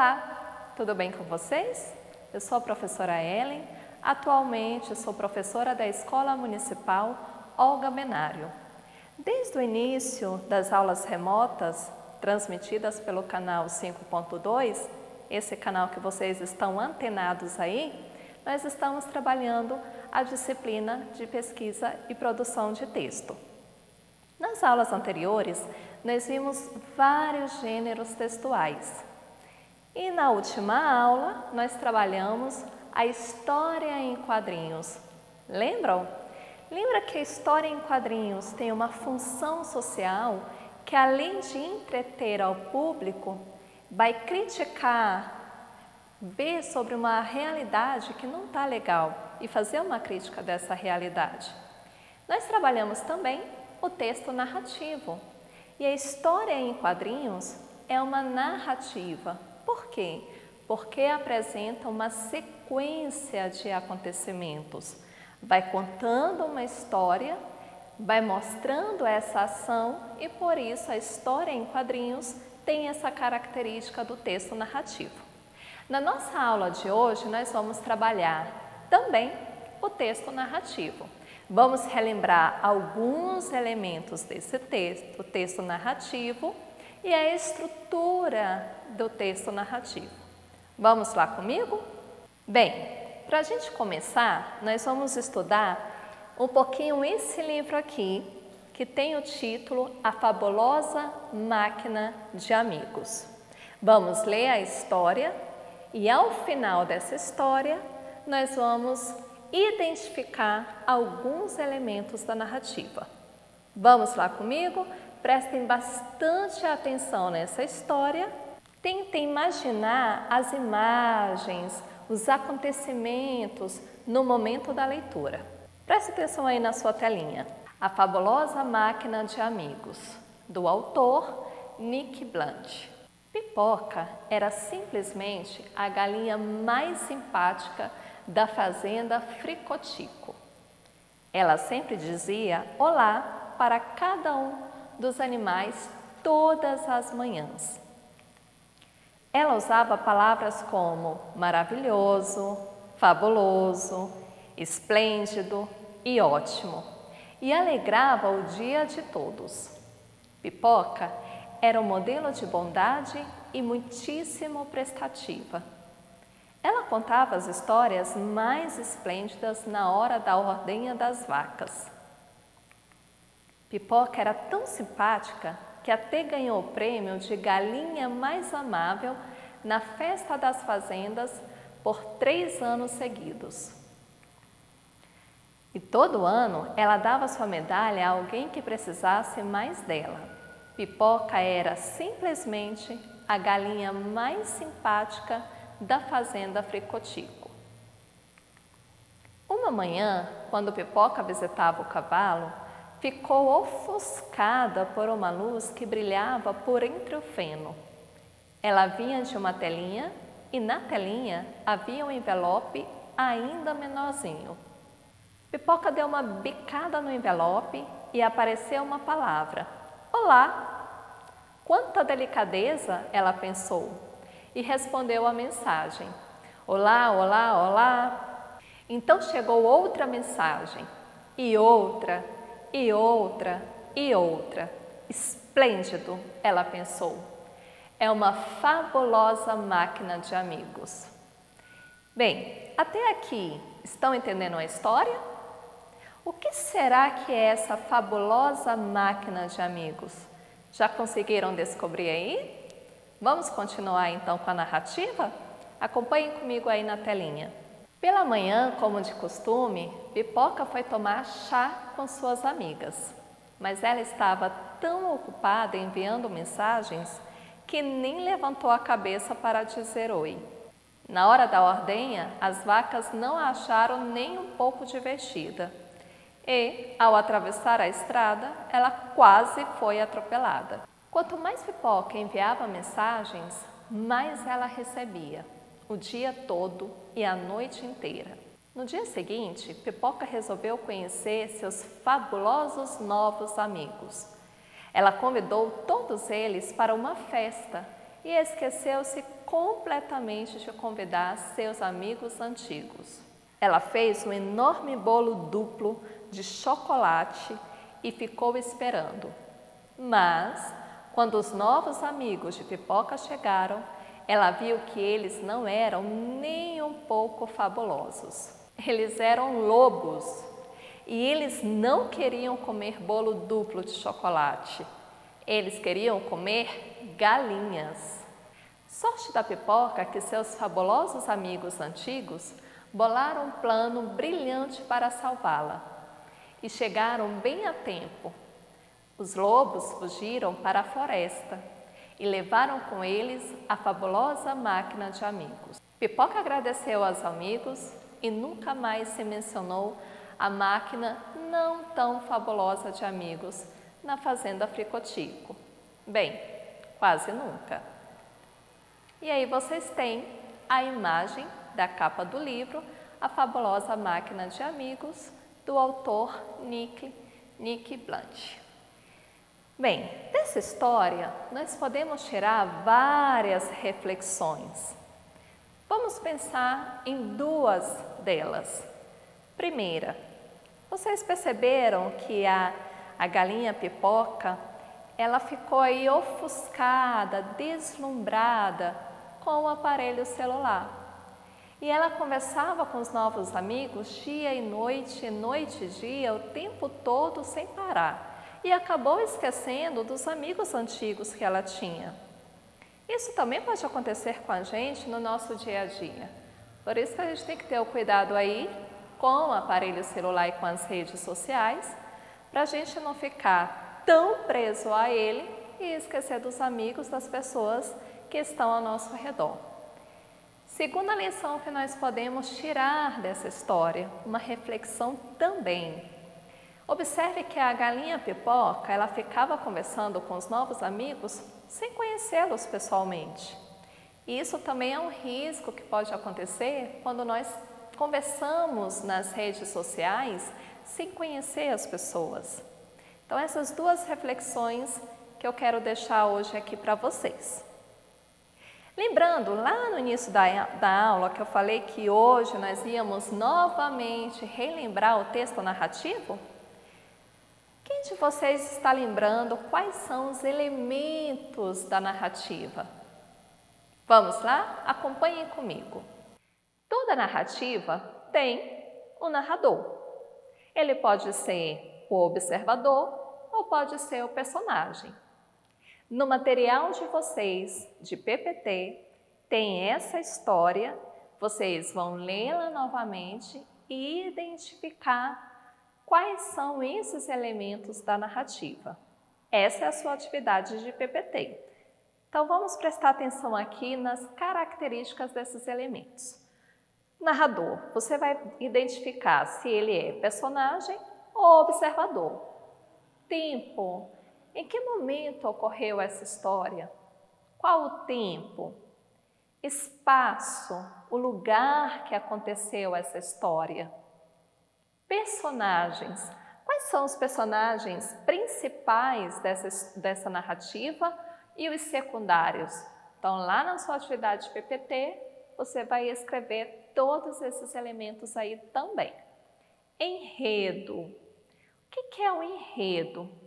Olá, tudo bem com vocês? Eu sou a professora Ellen, atualmente sou professora da Escola Municipal Olga Menário. Desde o início das aulas remotas, transmitidas pelo canal 5.2, esse canal que vocês estão antenados aí, nós estamos trabalhando a disciplina de pesquisa e produção de texto. Nas aulas anteriores, nós vimos vários gêneros textuais. E na última aula, nós trabalhamos a história em quadrinhos. Lembram? Lembra que a história em quadrinhos tem uma função social que, além de entreter ao público, vai criticar, ver sobre uma realidade que não está legal e fazer uma crítica dessa realidade. Nós trabalhamos também o texto narrativo. E a história em quadrinhos é uma narrativa. Por quê? Porque apresenta uma sequência de acontecimentos. Vai contando uma história, vai mostrando essa ação e por isso a história em quadrinhos tem essa característica do texto narrativo. Na nossa aula de hoje nós vamos trabalhar também o texto narrativo. Vamos relembrar alguns elementos desse texto, o texto narrativo e a estrutura do texto narrativo. Vamos lá comigo? Bem, para a gente começar, nós vamos estudar um pouquinho esse livro aqui, que tem o título A Fabulosa Máquina de Amigos. Vamos ler a história e ao final dessa história, nós vamos identificar alguns elementos da narrativa. Vamos lá comigo? Prestem bastante atenção nessa história. Tentem imaginar as imagens, os acontecimentos no momento da leitura. Preste atenção aí na sua telinha. A Fabulosa Máquina de Amigos, do autor Nick Blunt. Pipoca era simplesmente a galinha mais simpática da fazenda Fricotico. Ela sempre dizia olá para cada um dos animais todas as manhãs. Ela usava palavras como maravilhoso, fabuloso, esplêndido e ótimo e alegrava o dia de todos. Pipoca era um modelo de bondade e muitíssimo prestativa. Ela contava as histórias mais esplêndidas na hora da ordenha das vacas. Pipoca era tão simpática que até ganhou o prêmio de galinha mais amável na festa das fazendas por 3 anos seguidos. E todo ano ela dava sua medalha a alguém que precisasse mais dela. Pipoca era simplesmente a galinha mais simpática da fazenda Fricotico. Uma manhã, quando Pipoca visitava o cavalo, ficou ofuscada por uma luz que brilhava por entre o feno. Ela vinha de uma telinha e na telinha havia um envelope ainda menorzinho. Pipoca deu uma bicada no envelope e apareceu uma palavra. Olá! Quanta delicadeza, ela pensou. E respondeu a mensagem. Olá, olá, olá. Então chegou outra mensagem, e outra, e outra, e outra. Esplêndido, ela pensou. É uma fabulosa máquina de amigos. Bem, até aqui, estão entendendo a história? O que será que é essa fabulosa máquina de amigos? Já conseguiram descobrir aí? Vamos continuar então com a narrativa? Acompanhem comigo aí na telinha. Pela manhã, como de costume, Pipoca foi tomar chá com suas amigas. Mas ela estava tão ocupada enviando mensagens que nem levantou a cabeça para dizer oi. Na hora da ordenha, as vacas não a acharam nem um pouco divertida. E, ao atravessar a estrada, ela quase foi atropelada. Quanto mais Pipoca enviava mensagens, mais ela recebia, o dia todo e a noite inteira. No dia seguinte, Pipoca resolveu conhecer seus fabulosos novos amigos. Ela convidou todos eles para uma festa e esqueceu-se completamente de convidar seus amigos antigos. Ela fez um enorme bolo duplo de chocolate e ficou esperando. Mas, quando os novos amigos de Pipoca chegaram, ela viu que eles não eram nem um pouco fabulosos. Eles eram lobos e eles não queriam comer bolo duplo de chocolate. Eles queriam comer galinhas. Sorte da Pipoca que seus fabulosos amigos antigos bolaram um plano brilhante para salvá-la e chegaram bem a tempo. Os lobos fugiram para a floresta e levaram com eles a fabulosa máquina de amigos. Pipoca agradeceu aos amigos e nunca mais se mencionou a máquina não tão fabulosa de amigos na fazenda Fricotico. Bem, quase nunca. E aí vocês têm a imagem da capa do livro A Fabulosa Máquina de Amigos, do autor Nick Blunt. Bem, dessa história nós podemos tirar várias reflexões. Vamos pensar em duas delas. Primeira, vocês perceberam que a galinha Pipoca, ela ficou aí ofuscada, deslumbrada com o aparelho celular. E ela conversava com os novos amigos dia e noite e dia, o tempo todo sem parar. E acabou esquecendo dos amigos antigos que ela tinha. Isso também pode acontecer com a gente no nosso dia a dia. Por isso que a gente tem que ter o cuidado aí com o aparelho celular e com as redes sociais, para a gente não ficar tão preso a ele e esquecer dos amigos, das pessoas que estão ao nosso redor. Segunda lição que nós podemos tirar dessa história, uma reflexão também. Observe que a galinha Pipoca, ela ficava conversando com os novos amigos sem conhecê-los pessoalmente. E isso também é um risco que pode acontecer quando nós conversamos nas redes sociais sem conhecer as pessoas. Então, essas duas reflexões que eu quero deixar hoje aqui para vocês. Lembrando, lá no início da aula que eu falei que hoje nós íamos novamente relembrar o texto narrativo, quem de vocês está lembrando quais são os elementos da narrativa? Vamos lá? Acompanhem comigo. Toda narrativa tem um narrador. Ele pode ser o observador ou pode ser o personagem. No material de vocês, de PPT, tem essa história, vocês vão lê-la novamente e identificar quais são esses elementos da narrativa. Essa é a sua atividade de PPT. Então, vamos prestar atenção aqui nas características desses elementos. Narrador, você vai identificar se ele é personagem ou observador. Tempo, em que momento ocorreu essa história? Qual o tempo? Espaço, o lugar que aconteceu essa história. Personagens, quais são os personagens principais dessa narrativa e os secundários? Então, lá na sua atividade PPT, você vai escrever todos esses elementos aí também. Enredo. O que é o enredo?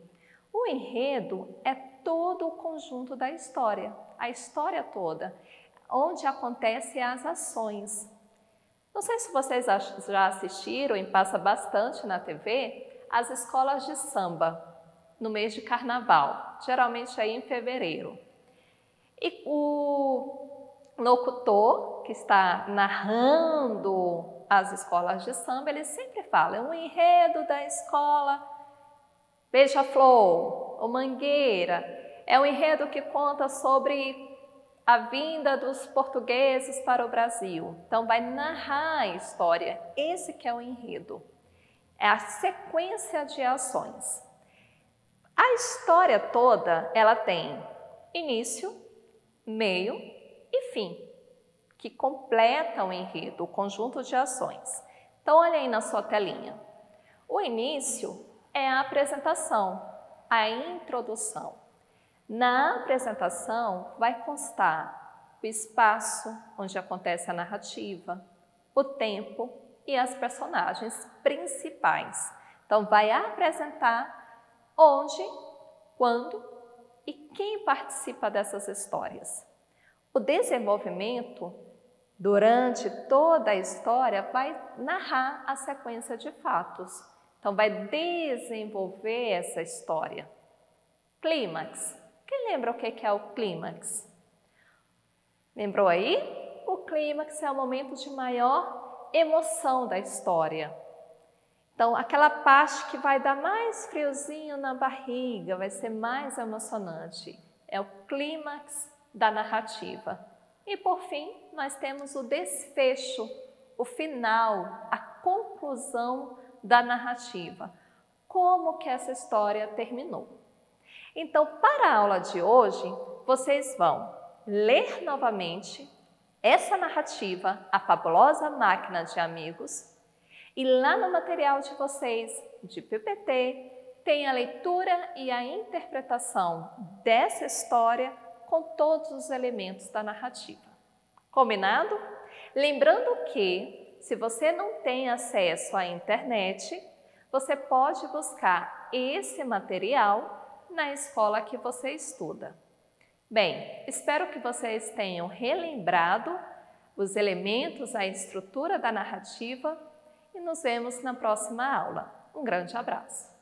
O enredo é todo o conjunto da história, a história toda, onde acontecem as ações. Não sei se vocês já assistiram, e passa bastante na TV, as escolas de samba, no mês de carnaval, geralmente aí em fevereiro. E o locutor que está narrando as escolas de samba, ele sempre fala, é um enredo da escola Beija-Flor ou Mangueira, é um enredo que conta sobre a vinda dos portugueses para o Brasil. Então, vai narrar a história. Esse que é o enredo. É a sequência de ações. A história toda, ela tem início, meio e fim, que completam o enredo, o conjunto de ações. Então, olha aí na sua telinha. O início é a apresentação, a introdução. Na apresentação vai constar o espaço onde acontece a narrativa, o tempo e as personagens principais. Então, vai apresentar onde, quando e quem participa dessas histórias. O desenvolvimento, durante toda a história, vai narrar a sequência de fatos. Então, vai desenvolver essa história. Clímax. Quem lembra o que é o clímax? Lembrou aí? O clímax é o momento de maior emoção da história. Então, aquela parte que vai dar mais friozinho na barriga, vai ser mais emocionante. É o clímax da narrativa. E, por fim, nós temos o desfecho, o final, a conclusão da narrativa. Como que essa história terminou. Então, para a aula de hoje, vocês vão ler novamente essa narrativa, A Fabulosa Máquina de Amigos, e lá no material de vocês, de PPT, tem a leitura e a interpretação dessa história com todos os elementos da narrativa. Combinado? Lembrando que, se você não tem acesso à internet, você pode buscar esse material na escola que você estuda. Bem, espero que vocês tenham relembrado os elementos, a estrutura da narrativa e nos vemos na próxima aula. Um grande abraço!